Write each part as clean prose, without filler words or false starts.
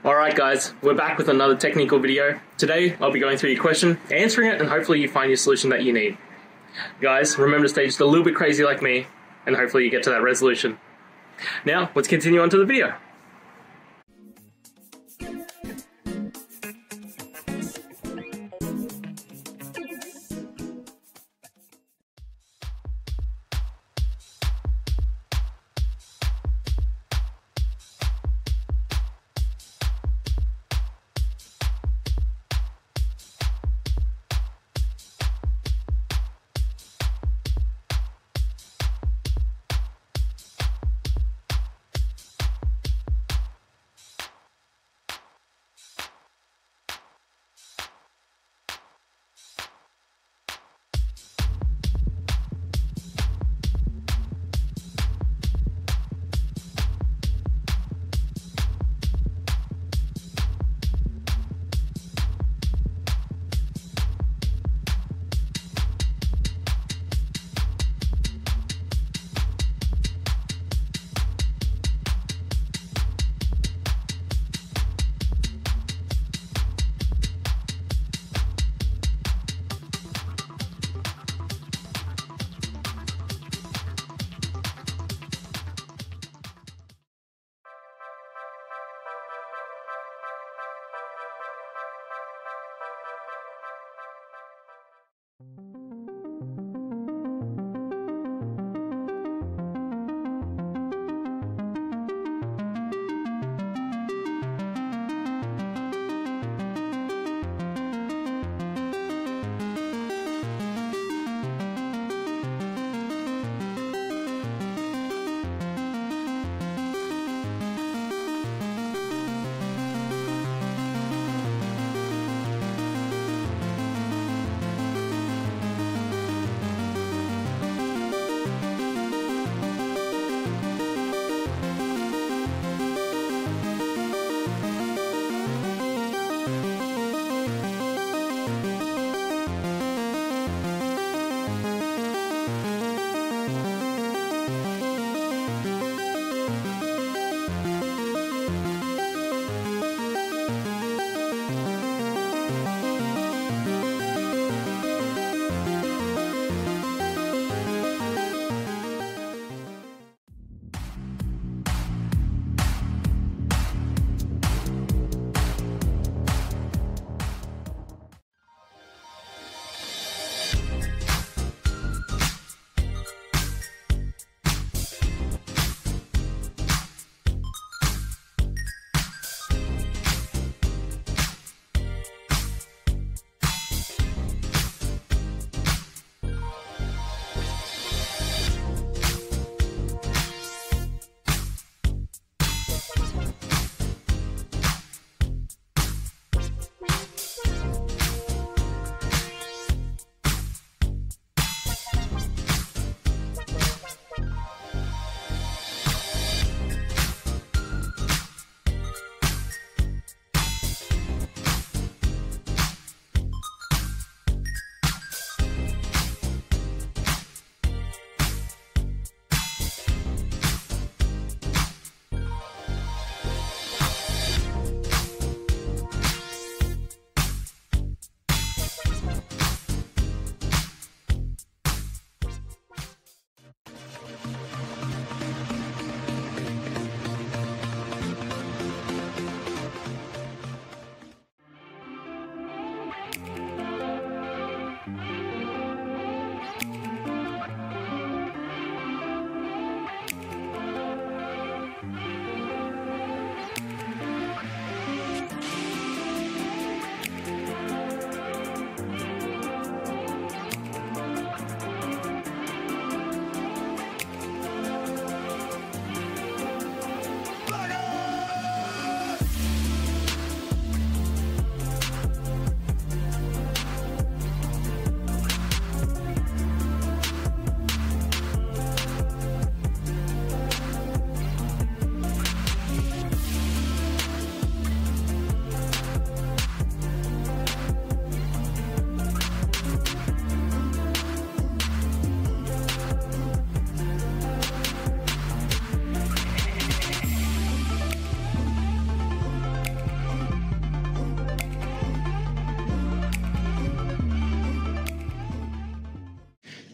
Alright guys, we're back with another technical video. Today, I'll be going through your question, answering it, and hopefully you find your solution that you need. Guys, remember to stay just a little bit crazy like me, and hopefully you get to that resolution. Now, let's continue on to the video.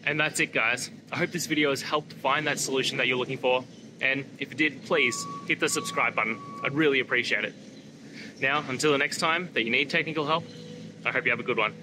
And that's it, guys. I hope this video has helped find that solution that you're looking for. And if it did, please hit the subscribe button. I'd really appreciate it. Now, until the next time that you need technical help, I hope you have a good one.